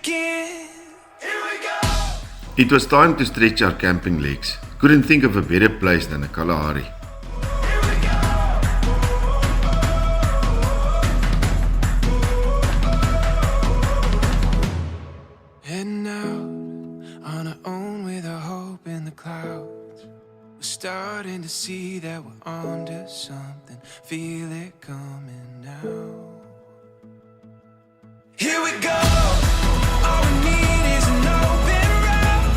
begin. It was time to stretch our camping legs. Couldn't think of a better place than a Kalahari. Heading out on our own with our hope in the clouds. We're starting to see that we're onto something. Feel it coming now. Here we go. All we need is an open road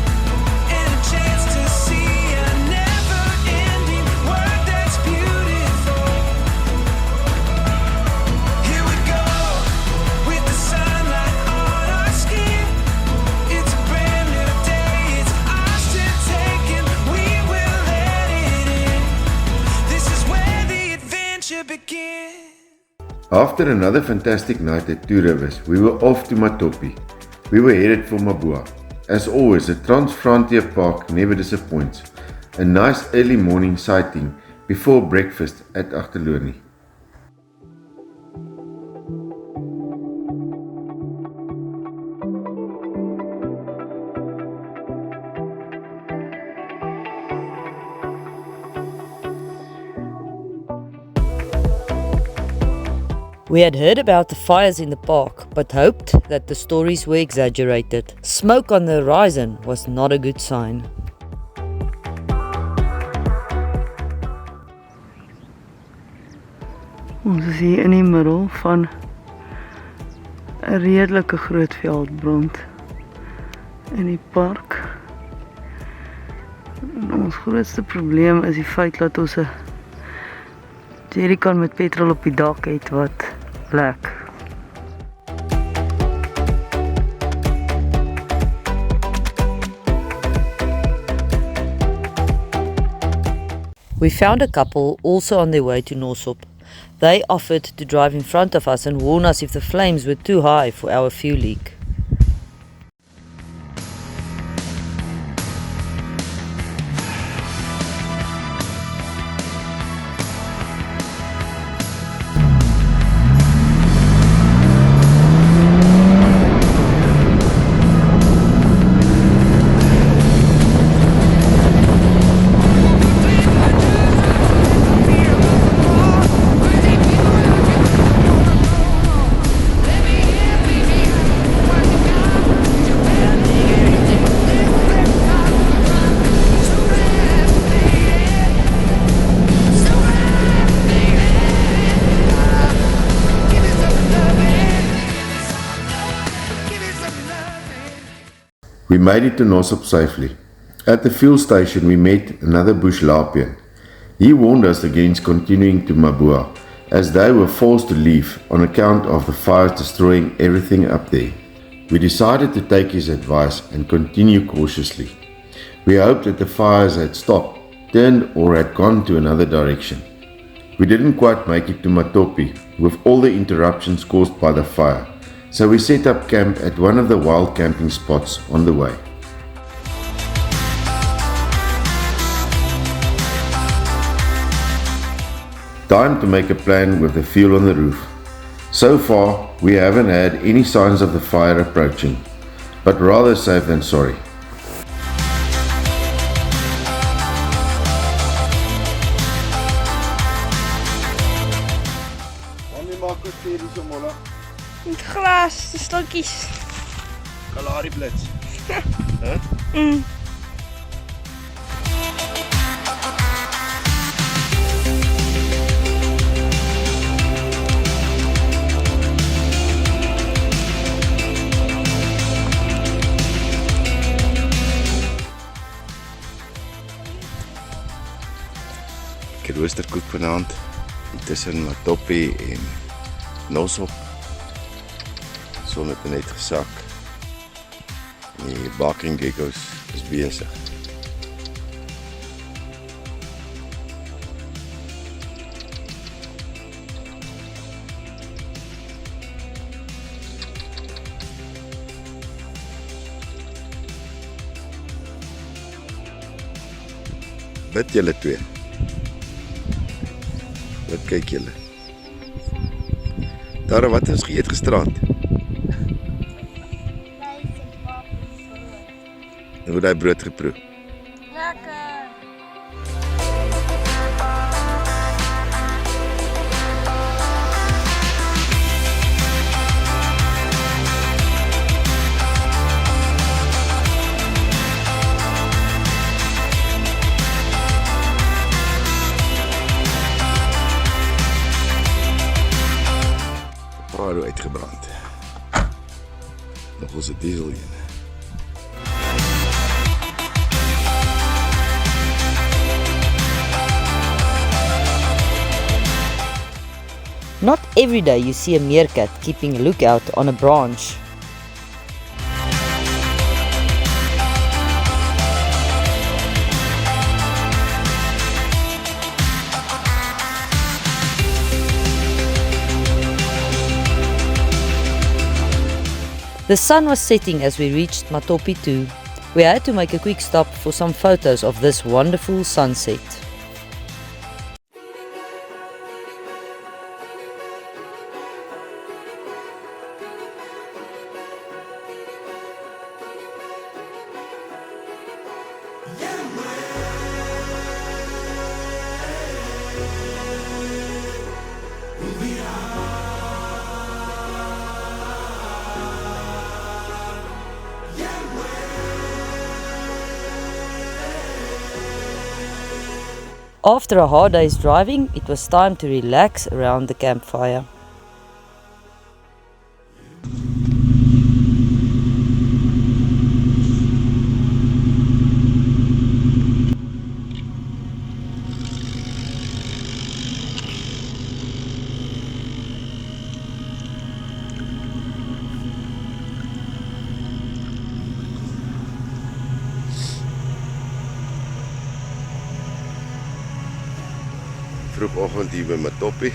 and a chance to see a never-ending world that's beautiful. Here we go with the sunlight on our skin. It's a brand new day. It's ours to take and we will let it in. This is where the adventure begins. After another fantastic night at Two Rivers, we were off to Matopi. We were headed for Mabua. As always, the Trans Frontier Park never disappoints. A nice early morning sighting before breakfast at Agterlonie. We had heard about the fires in the park, but hoped that the stories were exaggerated. Smoke on the horizon was not a good sign. Ons is hier in die middel van 'n redelike groot veldbrand in die park. En ons grootste probleem is die feit dat ons 'n jerrycan met petrol op die dak het wat lek. We found a couple also on their way to Norsop. They offered to drive in front of us and warn us if the flames were too high for our fuel leak. We made it to Norsop safely. At the fuel station we met another bush Lapian. He warned us against continuing to Mabua, as they were forced to leave on account of the fires destroying everything up there. We decided to take his advice and continue cautiously. We hoped that the fires had stopped, turned or had gone to another direction. We didn't quite make it to Matopi with all the interruptions caused by the fire. So we set up camp at one of the wild camping spots on the way. Time to make a plan with the fuel on the roof. So far, we haven't had any signs of the fire approaching, but rather safe than sorry. Gras, de stokjes. Kgalagadi blitz. Ek het roosterkoek vanaand tussen Matopi en Norsop. Son het net gesak. Die barking geckos is besig. Wat julle twee? Wat kyk julle? Daar, wat het ons geëet gisteraand? Hoe het hy brood geproe? Lekker. Paardo uitgebrand. Nog ons 'n diesel een. Not every day you see a meerkat keeping a lookout on a branch. The sun was setting as we reached Matopi 2. We had to make a quick stop for some photos of this wonderful sunset. After a hard day's driving, it was time to relax around the campfire. Vroegoggend hier by Matopi.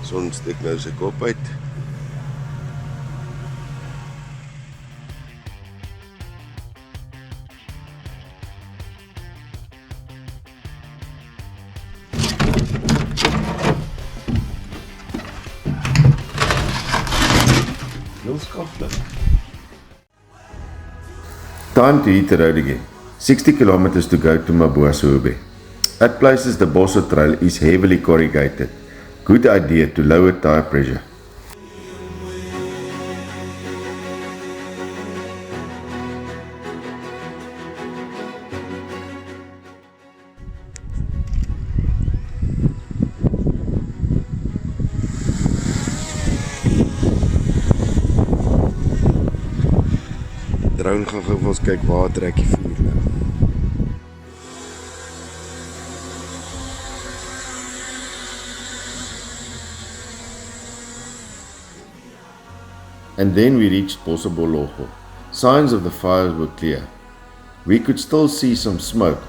Son steek nou sy kop uit. Heel skaplik. Time to hit the road again. 60 kilometers to go to Mabuasehube. At places the Bosso Trail is heavily corrugated. Good idea to lower tire pressure. Drone gaan gou vir ons kyk waar trek die vuur nou. And then we reached Bosobologo. Signs of the fires were clear. We could still see some smoke,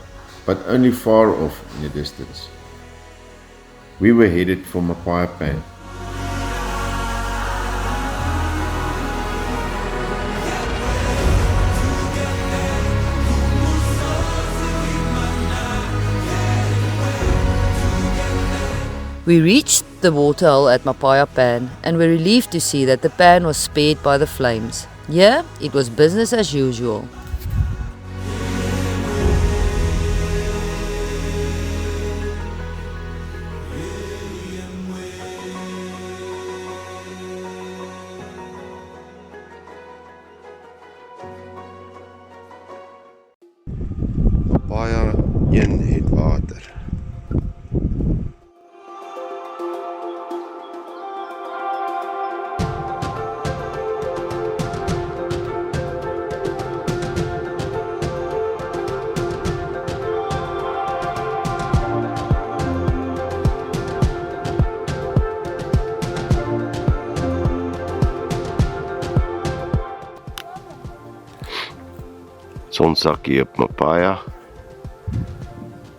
but only far off in the distance. We were headed for Mabua Pan. We reached the waterhole at Mabua Pan and were relieved to see that the pan was spared by the flames. Here, it was business as usual. Mabua 1 het water. Sonsakkie op Mabua.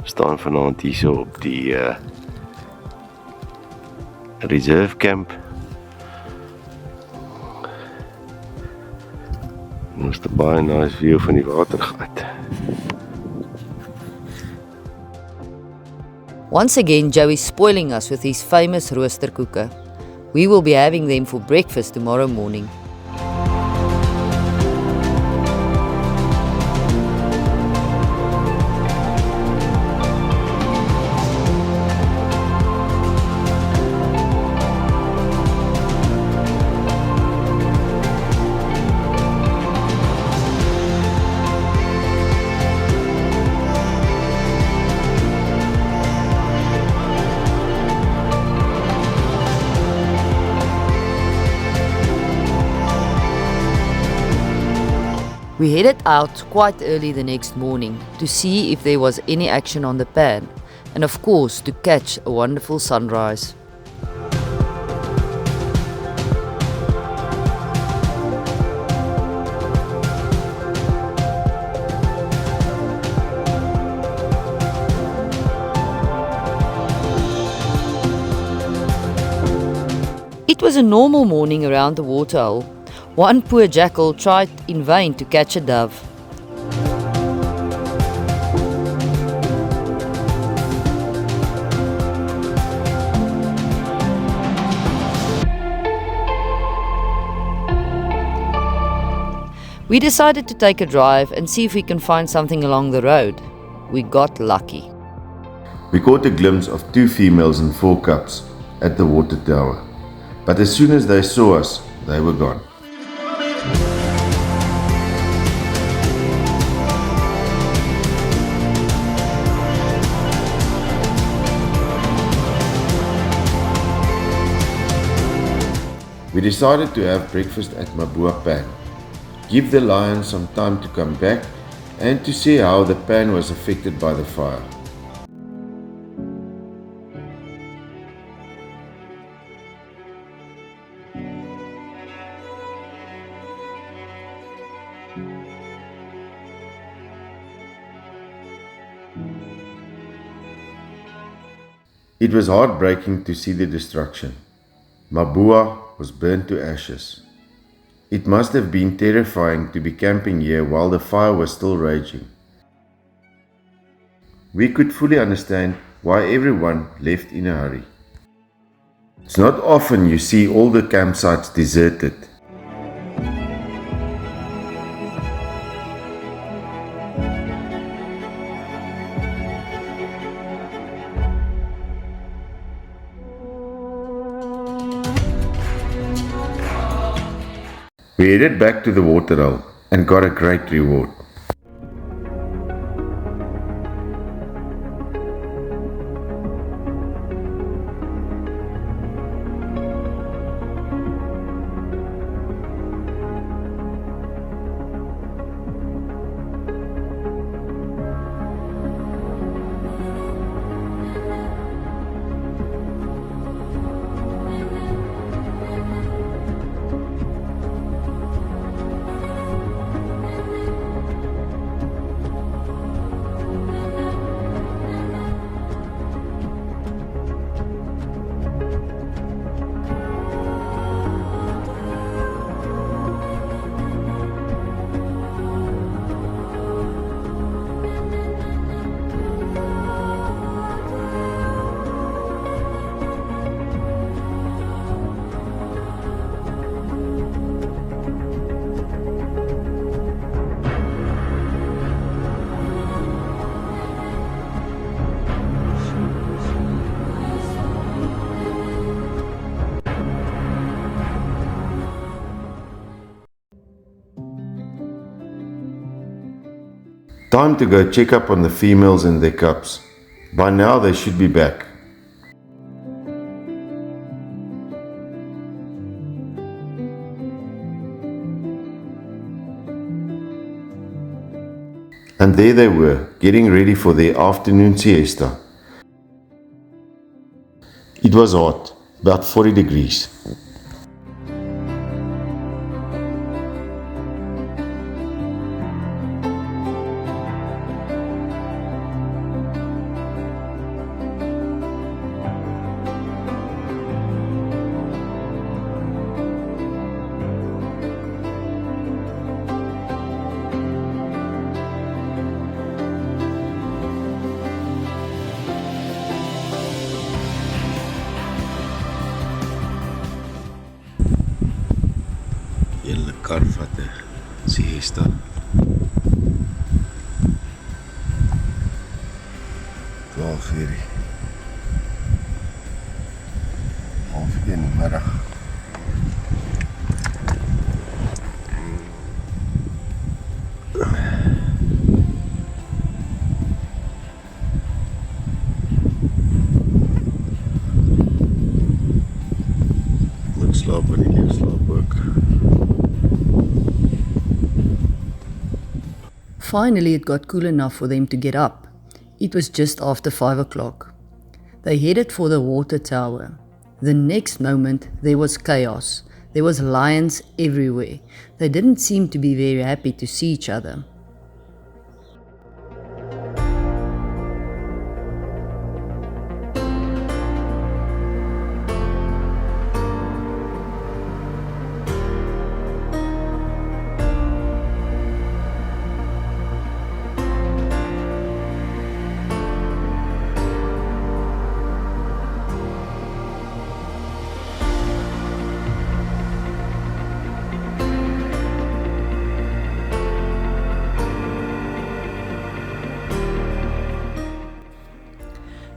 Staan vanaand hier so op die reserve camp. En ons het 'n baie nice view van die watergat. Once again, Joey's spoiling us with his famous roosterkoeke. We will be having them for breakfast tomorrow morning. We headed out quite early the next morning to see if there was any action on the pan, and of course to catch a wonderful sunrise. It was a normal morning around the waterhole. One poor jackal tried in vain to catch a dove. We decided to take a drive and see if we can find something along the road. We got lucky. We caught a glimpse of 2 females and 4 cubs at the water tower, but as soon as they saw us, they were gone. We decided to have breakfast at Mabua pan, give the lions some time to come back, and to see how the pan was affected by the fire. It was heartbreaking to see the destruction. Mabua was burnt to ashes. It must have been terrifying to be camping here while the fire was still raging. We could fully understand why everyone left in a hurry. It's not often you see all the campsites deserted. We headed back to the waterhole and got a great reward. Time to go check up on the females and their cubs. By now they should be back. And there they were, getting ready for their afternoon siesta. It was hot, about 40 degrees. Julle kar vat 'n siesta. Halfuur. Halfuur in die middag. Ek slaap en die leef slaap ook. Finally, it got cool enough for them to get up. It was just after 5 o'clock. They headed for the water tower. The next moment, there was chaos. There was lions everywhere. They didn't seem to be very happy to see each other.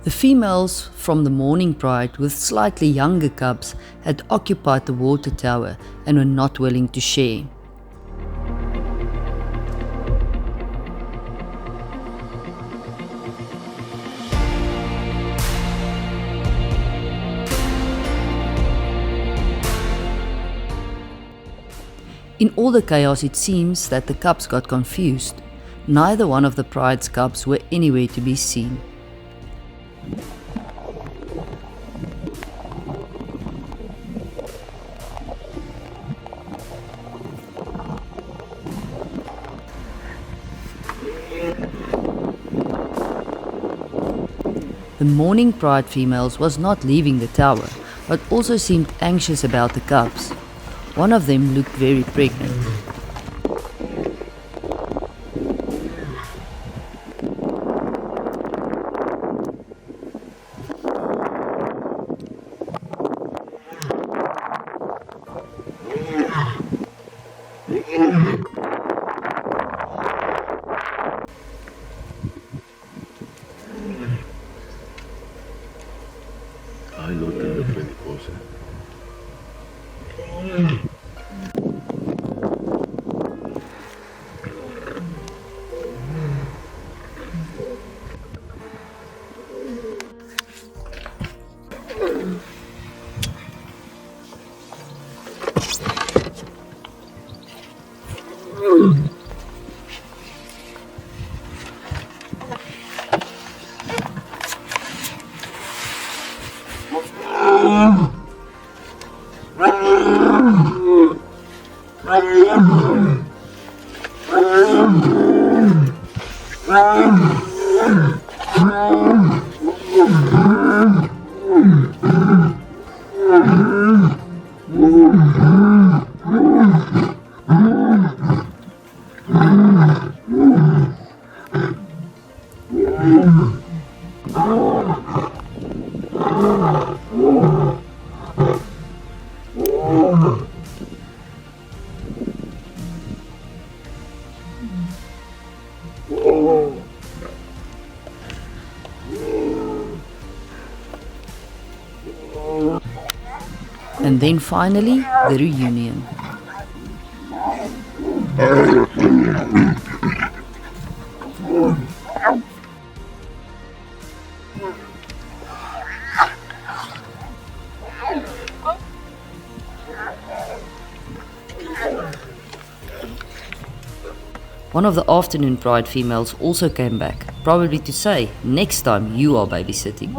The females from the morning pride with slightly younger cubs had occupied the water tower and were not willing to share. In all the chaos, it seems that the cubs got confused. Neither one of the pride's cubs were anywhere to be seen. The morning pride females was not leaving the tower, but also seemed anxious about the cubs. One of them looked very pregnant. Hy loop in die bosse. And then finally, the reunion. One of the afternoon pride females also came back, probably to say, next time you are babysitting.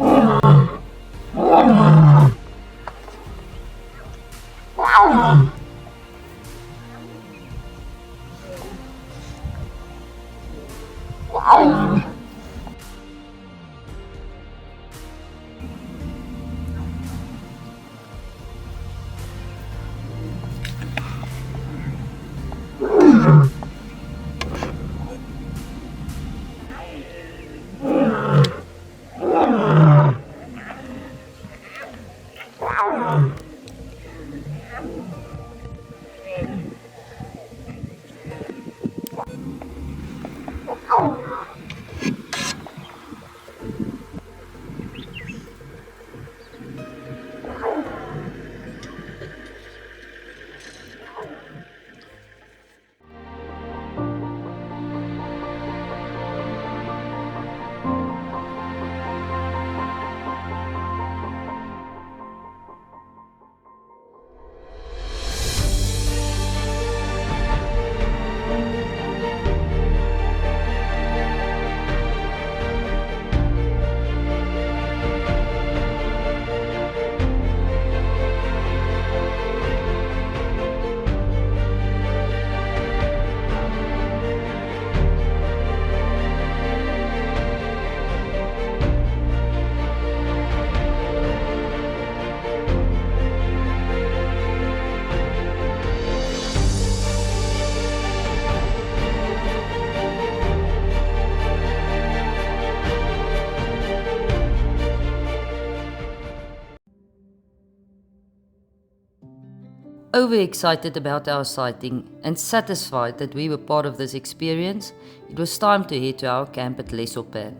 overexcited about our sighting and satisfied that we were part of this experience, it was time to head to our camp at Lesopan.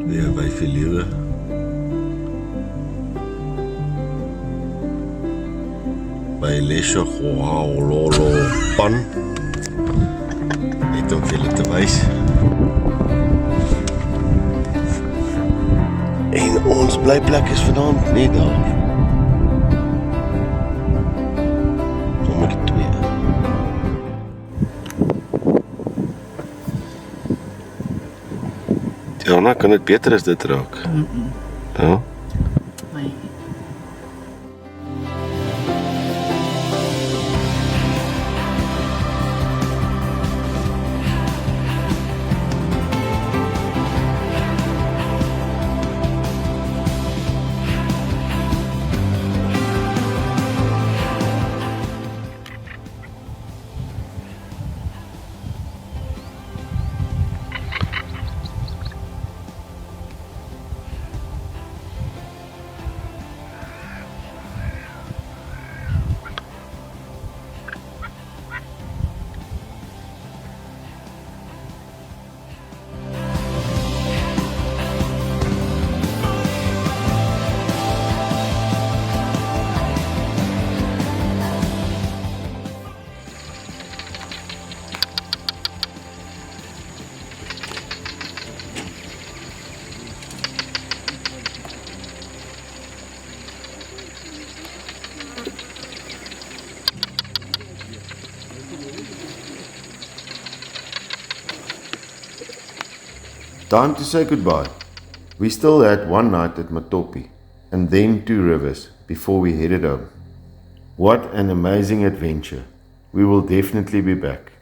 Weer by Verlewe. By Leso Lolo Pan. Net om julle te wys. En ons blyplek is vanaand net daar. Nommer 2. Jana, kan dit beter as dit raak? Ja? Time to say goodbye. We still had one night at Matopi and then 2 rivers before we headed home. What an amazing adventure. We will definitely be back.